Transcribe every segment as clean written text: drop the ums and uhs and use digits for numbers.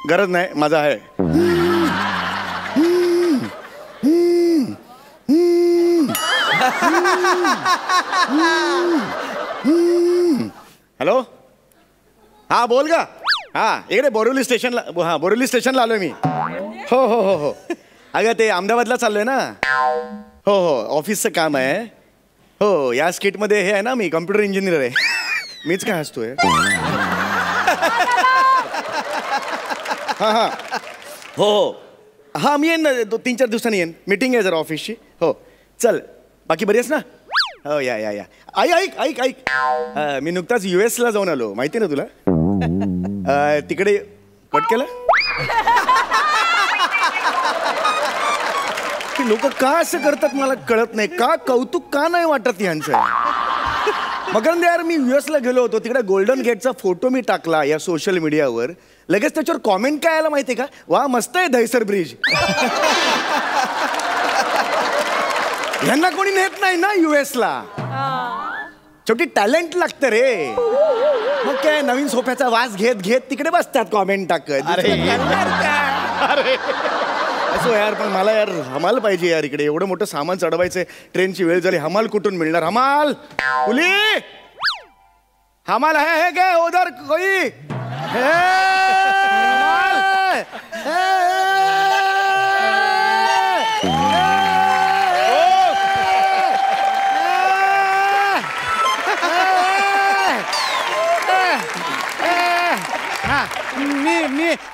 गरज नाही, माझा आहे. हॅलो, हा बोल का. हा इकडे बोरिवली स्टेशनला. हा बोरिवली स्टेशनला आलोय मी. हो हो हो हो. अगं ते अहमदाबादला चाललोय ना. हो हो ऑफिसचं काम आहे. हो या स्किटमध्ये हे आहे ना, मी कम्प्युटर इंजिनियर आहे. मीच काय हसतोय. हां हां हो हो हां मी येईन ना 3-4 दिवसांनी येईन. मीटिंग आहे जरा ऑफिसची. हो चल, बाकी बरी आहेस ना. हो या या या. ऐक ऐक ऐक मी नुकताच US ला जाऊन आलो, माहिती ना तुला. तिकडे कट केलं. की लोक का असं करतात मला कळत नाही. का कौतुक का नाही वाटत यांचं. मकरंद यार, मी US ला गेलो होतो. तिकडे गोल्डन गेटचा फोटो मी टाकला या सोशल मीडियावर. लगेच त्याच्यावर कॉमेंट काय आला माहितीये का. वा मस्त आहे दहिसर ब्रिज. यांना कोणी नेत नाही ना US ला. शेवटी टॅलेंट लागतं रे. मग काय नवीन सोफ्याचा वास घेत घेत तिकडे बसतात कॉमेंट टाकत. अरे असो यार, पण मला यार हमाल पाहिजे यार. इकडे एवढं मोठं सामान चढवायचंय, ट्रेनची वेळ झाली. हमाल कुठून मिळणार. हमाल कुली हमाल है क्या उधर कोई.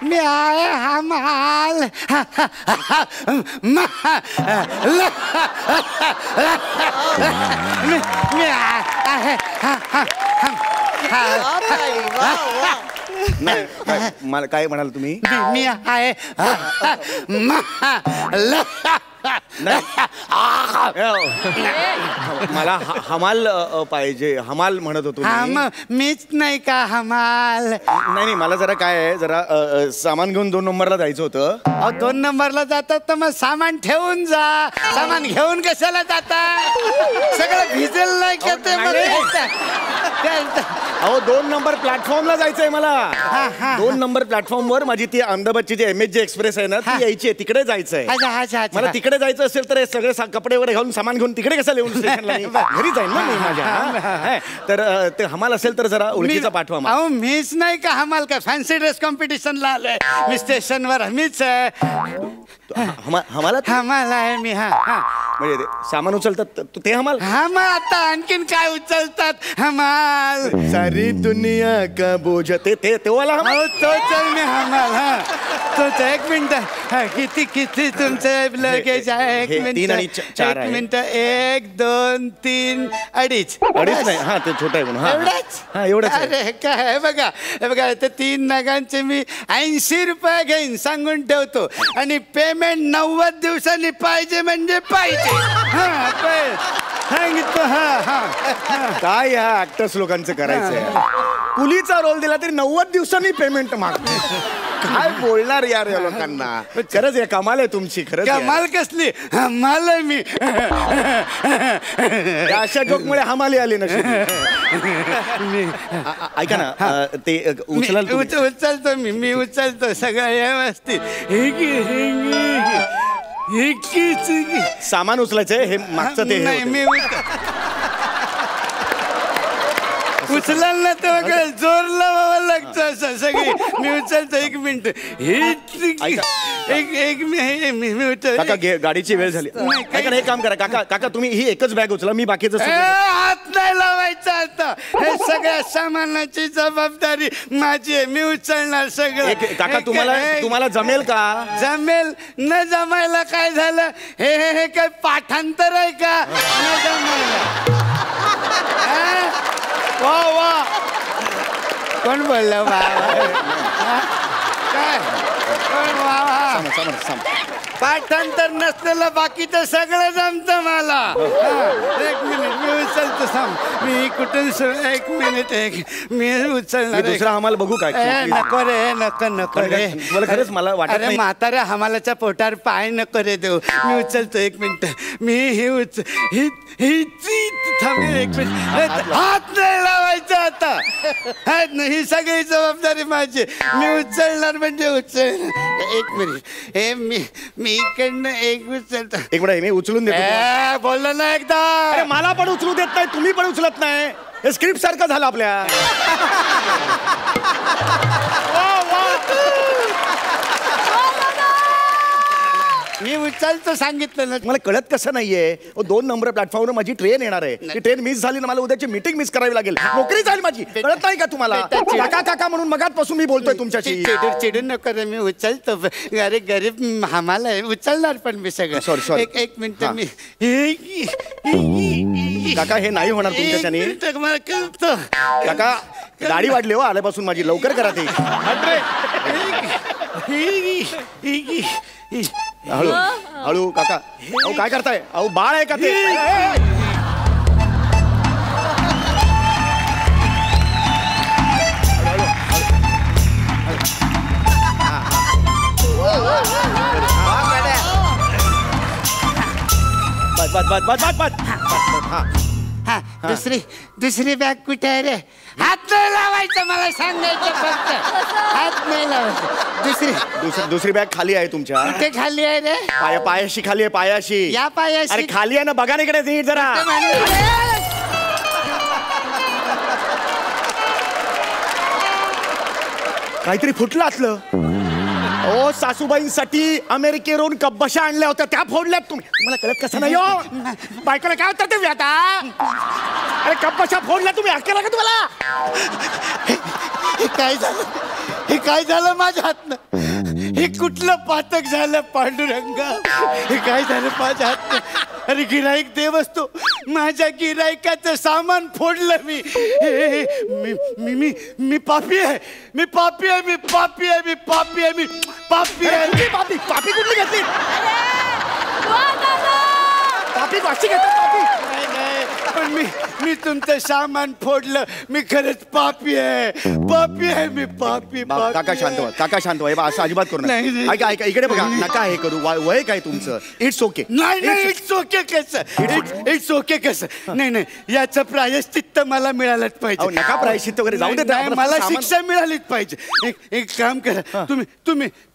मी आए हमाल. मला काय म्हणाल तुम्ही. मी आहे मला हमाल पाहिजे. हमाल म्हणत होतो. मीच नाही का हमाल. नाही मला जरा काय आहे, जरा सामान घेऊन 2 नंबरला जायचं होतं. 2 नंबरला जातात तर मग सामान ठेवून जा. सामान घेऊन कशाला जाता. सगळं भिजेल नाही का ते. अहो 2 नंबर प्लॅटफॉर्मला जायचंय मला. 2 नंबर प्लॅटफॉर्मवर माझी ती अहमदाबादची जी MSG एक्सप्रेस आहे ना, ती यायची आहे. तिकडे जायचंय मला. तिकडे जायचं असेल तर सगळे कपडे वगैरे घालून सामान घेऊन तिकडे कसं येऊन स्टेशनला. घरी जाईन ना मी माझ्या. तर ते हमाल असेल तर जरा ओळखीचा पाठवा. अहो मीच नाही का हमाल. का फॅन्सी ड्रेस कॉम्पिटिशनला आलोय मी स्टेशनवर. मीच आहे हमाल आहे मी. म्हणजे सामान उचलतात ते हमाल. मग आता आणखीन काय उचलतात हमाल. सारी दुनिया का बोझ ते वाला हमाल. तो चल मी हमाल. तोच. 1 मिनिट. किती तुमचं लगेज आहे. 1 मिनिट. 3 आणि 4 1 मिनिट. 1 2 3 2.5 नाही. हा ते छोटा आहे म्हणून. एवढाच. हा एवढंच. अरे काय बघा बघा, ते 3 नगांचे मी 80 रुपये घेईन सांगून ठेवतो. आणि पेमेंट 90 दिवसांनी पाहिजे म्हणजे पाहिजे. सांगितलं. काय ह्या ऍक्टर्स लोकांचं करायचंय. कुलीचा रोल दिला तरी 90 दिवसांनी पेमेंट मागतो. काय बोलणार यार या लोकांना. खरंच या कमाल आहे तुमची. खरंच कमाल कसली. हमाल आहे मी. अशा जोकमुळे हमाली आली नशी. ऐका ना ते उचलतो मी उचलतो सगळं व्यवस्थित. सामान उचलायचंय. हे मागचं ते नाही मी उचलाल ना तर जोर लावावं लागतं असं सगळी. मी उचलतो. 1 मिनिट. मी काका गाडीची वेळ झाली. ऐका ना एक काम करा काका तुम्ही ही एकच बॅग उचला. मी बाकीचं हात नाही लावायचं आता. हे सगळ्या सामानाची जबाबदारी माझी आहे. मी उचलणार सगळं. काका तुम्हाला जमेल का. जमेल न जमायला काय झालं. हे काय पाठांतर आहे का. न जमायला. वा वा कोण बोललं. काय पाठांतर नसलेलं बाकीचं सगळं जमतं मला. एक मिनिट मी उचलतो थांब. मी कुठून एक मिनिट मी उचलणार. दुसरा हमाल बघू काय? नको रे नको रे. खरंच मला वाटत अरे म्हाताऱ्या हमालाच्या पोटावर पाय नको रे देऊ. मी उचलतो एक मिनिट. मी थांब एक मिनिट. हात नाही लावायचा आता. ही सगळी जबाबदारी माझी. मी उचलणार म्हणजे उचलणार. एक मिनिट. मी इकडनं एक उचलतो. एक मिनिट मी उचलून देतो. बोललो ना एकदा. अरे मला पण उचलू देत नाही, तुम्ही पण उचलत नाही. हे स्क्रिप्ट सारखं झालं आपल्या. मी उचलतो सांगितलं ना. मला कळत कसं नाहीये. 2 नंबर प्लॅटफॉर्मवर माझी ट्रेन येणार आहे. ती ट्रेन मिस झाली ना मला उद्याची मीटिंग मिस करावी लागेल. नोकरी झाली माझी. कळत नाही का तुम्हाला? काका काका म्हणून मगाचपासून मी बोलतोय तुमच्याशी. चिडून नको रे. मी उचलतो. अरे गरीब हमाला उचलणार पण मी सगळं. सॉरी. एक मिनिट. मी काका हे नाही होणार तुमच्याच्याने. काका गाडी वाढली हो आल्यापासून माझी. लवकर करा ते. हळू हळू काका. अहो काय करताय? अहो बाळ आहे का ते? दुसरी बॅग कुठे आहे रे? हात नाही लावायचं मला सांगायचं फक्त. हात नाही लावायचं. दुसरी बॅग खाली आहे तुमच्या. कुठे खाली आहे रे? पायाशी खाली आहे. पायाशी. या पायाशी. अरे खाली आहे ना, बघा ना इकडे नीट जरा. काहीतरी फुटलं असलं. ओ सासूबाईंसाठी अमेरिकेवरून कब्बशा आणल्या होत्या, त्या फोडल्यात तुम्ही. मला कळत कसं नाही हो. बायकोला काय होतं ते आता? अरे कब्बशा फोडल्या तुम्ही. अक्कल का तुम्हाला? हे काय झालं माझ्या हातनं? हे कुठलं पातक झालं पांडुरंगा? हे काय झालं माझ्या हातनं? अरे गिराईक देव असतो. माझ्या गिराईकाचं सामान फोडलं मी. मी पापी आहे. मी पापी आहे. मी पापी आहे. मी पापी आहे. मी पापी आहे. पापी पापी कुठली घेतली? पापी वाशी घेतात पापी. पण मी तुमचं सामान फोडलं. मी खरंच पापी आहे. पापी आहे. मी पापी. काका शांत व्हा. काका शांत व्हा. असं अजिबात करू नका. ऐका ऐका इकडे बघा. नका हे करू. वय काय तुमचं? It's okay. नाही इट्स ओके कसं? इट्स ओके कसं? नाही याचं प्रायश्चित्त मला मिळालंच पाहिजे. नका प्रायश्चित्त वगैरे जाऊ दे. मला शिक्षा मिळालीच पाहिजे. एक काम करा.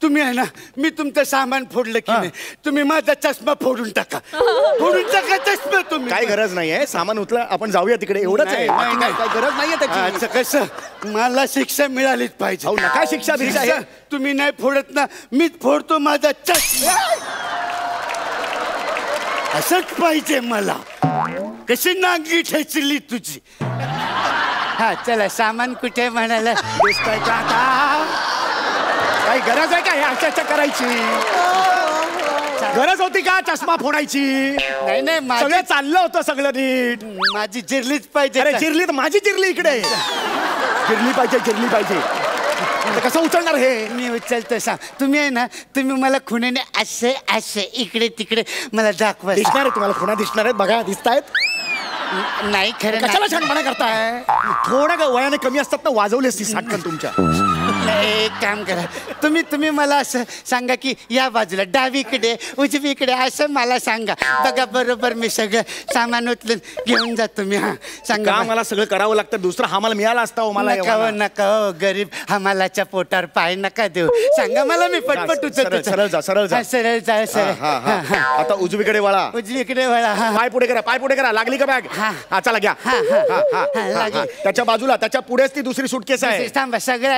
तुम्ही आहे ना, मी तुमचं सामान फोडलं की नाही, तुम्ही माझा चष्मा फोडून टाका. फोडून टाका चष्मा तुम्ही. काय गरज नाहीये. सामान उचला, आपण जाऊया तिकडे. एवढंच आहे. काय गरज नाहीये त्याची. कसं? मला शिक्षा मिळालीच पाहिजे. नका शिक्षा भिक्षा. तुम्ही नाही फोडत ना, मीच फोडतो माझा चष्मा. असंच पाहिजे मला. कशी नांगी ठेचली तुझी. हा चला सामान कुठे म्हणाला? दिसतंय का आता? काही गरज आहे का हे अशा करायची? गरज होती का चष्मा फोडायची? नाही सगळं चाललं होतं सगळं नीट. माझी जिरलीच पाहिजे. अरे जिरली तर माझी जिरली इकडे. जिरली पाहिजे. कसं उचलणार हे? मी उचलतो सांग. तुम्ही आहे ना, तुम्ही मला खुणेने असे इकडे तिकडे मला दाखवा. दिसणार आहे तुम्हाला खुणा? दिसणार आहेत बघा. दिसतायत? नाही खरं. कशाला छानपणा करताय? थोडं वयाने कमी असतात ना, वाजवली असती साटकन तुमच्या. एक काम करा. तुम्ही मला असं सांगा की या बाजूला डावीकडे उजवीकडे असं मला सांगा. बघा बरोबर मी सगळं सामान उचलून घेऊन जातो मी. हा सांगा. मला सगळं करावं लागतं. दुसरा हमाला मिळाला असता हो मला. नका हो गरीब हमालाच्या पोटावर पाय नका देऊ. सांगा मला. मी पटपट उचलतो. सरळ जा. सरळ जा. आता उजवीकडे वळा. पाय पुढे करा. लागली का बॅग? हा चला घ्या. त्याच्या बाजूला त्याच्या पुढेच ती दुसरी सुटकेस आहे. थांबा. सगळ्या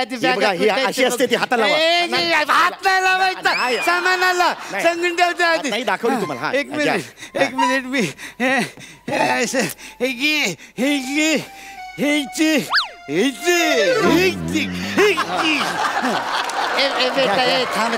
अशी असते ती. हाताला हात नाही लावायचा सामानाला. सांगून ठेवतो आधी. नाही दाखवली तुम्हाला. एक मिनिट मी थांब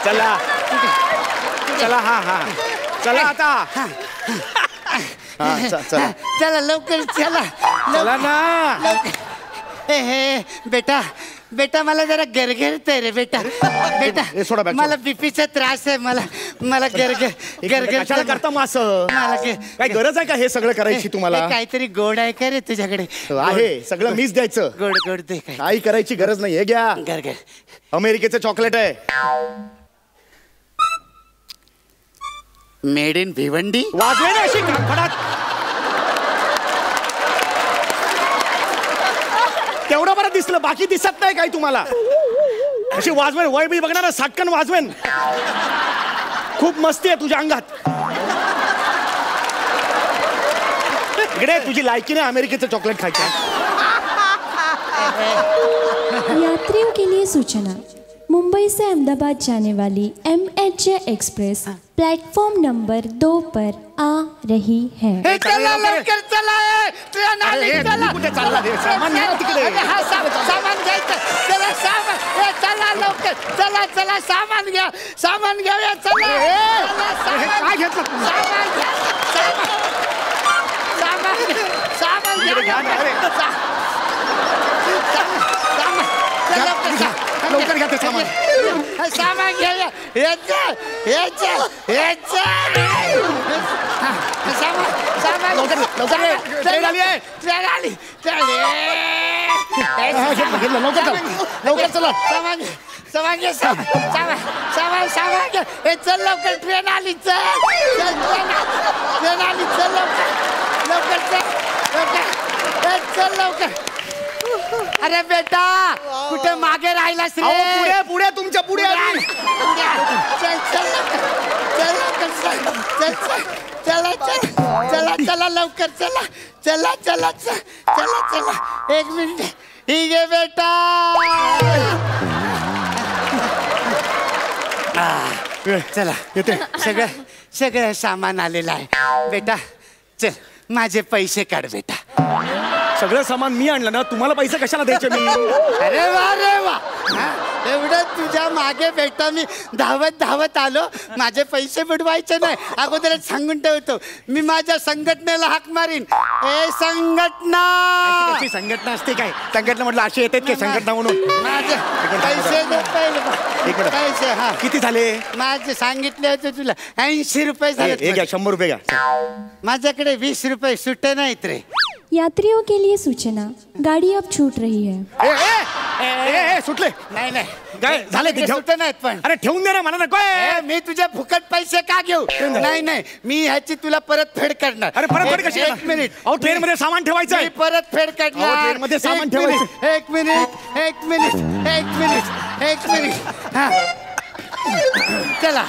चला चला हा हा चला आता हा चला चला लवकर चला चला ना हे बेटा बेटा मला जरा गरगरतंय रे बेटा बेटा हे सोडा बॅग, मला बीपीचा त्रास आहे मला गरगर कशाला करता मग असं मला काय गरज आहे का हे सगळं करायची तुम्हाला काहीतरी गोड आहे का रे तुझ्याकडे आहे सगळं मीच द्यायचं गोड गोड दे काय काही करायची गरज नाही हे घ्या गरगर अमेरिकेचं चॉकलेट आहे मेड इन भिवंडी वाजवे ना अशी फडात तेवढं बरं दिसलं बाकी दिसत नाही काही तुम्हाला अशी वाजवेन वय बी बघणार साटकन वाजवेन खूप मस्ती आहे तुझ्या अंगात इकडे तुझी लायकी नाही अमेरिकेचं चॉकलेट खायचं यात्रियों के लिए सूचना मुंबई से अहमदाबाद जाने वाली MHJ एक्सप्रेस प्लेटफॉर्म नंबर 2 पर आ रही है। चला लवकर चला ट्रेन आली चला कुठे चालला रे सामान घ्या तिकडे सामान घ्यायचं चला सामान चला लवकर चला चला सामान घ्या चला काय घेतलं सामान घ्या लवकर घ्या ते सामान सामान घ्या सामान लवकर ट्रेन आली आहे घेतलं लवकर चला सामान घ्या चल लवकर ट्रेन आली चल लवकर चल लवकर अरे बेटा कुठे मागे राहिलास रे पुढे पुढे तुमच्या पुढे आली. चला लवकर चला एक मिनिट ठीक आहे बेटा चला येते सगळं सामान आलेलं आहे बेटा चल माझे पैसे काढ बेटा सगळं सामान मी आणलं ना तुम्हाला पैसे कशाला द्यायचे मी अरे वा एवढं तुझ्या मागे बेटा मी धावत आलो माझे पैसे बुडवायचे नाही अगोदरच सांगून ठेवतो मी माझ्या संघटनेला हाक मारीन ए संघटना कशी संघटना असते काय संघटना म्हटलं अशी येतात की संघटना म्हणून माझे पैसे दे पहिले एक मिनिट. पैसे हा किती झाले माझे सांगितले होते तुला 80 रुपये झाले हे घ्या 100 रुपये घ्या माझ्याकडे 20 रुपये सुटे नाहीत रे यात्रियों के लिए सूचना गाड़ी अब छूट रही है। सुटले नाही काय झाले ते घेऊ सुटे नाहीत पण अरे ठेवून दे ना मला नको मी तुझे फुकट पैसे का घेऊ नाही मी ह्याची तुला परत फेड करणार अरे परत कशी एक मिनिट अहो ट्रेन मध्ये सामान ठेवायचं मी परत फेड करणार ट्रेन मध्ये सामान ठेवायचं एक मिनिट हा चला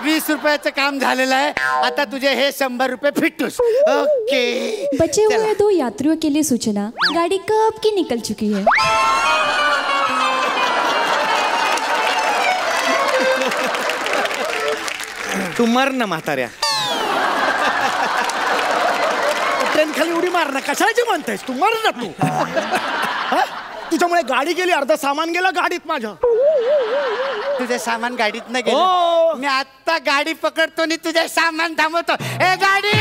20 रुपयाचं काम झालेलं आहे आता तुझे हे 100 रुपये फिटूस ओके बचे हुए 2 यात्रियों के लिए सूचना गाड़ी कब की निकल चुकी है। तू मर ना म्हाताऱ्या ट्रेन खाली उडी मार ना कशाची म्हणतेस तू मर ना तू तुझ्यामुळे गाडी गेली अर्ध सामान गेलं गाडीत माझं तुझे सामान गाडीत न हो. गेलं मी आता गाडी पकडतो आणि तुझे सामान थांबवतो ए गाडी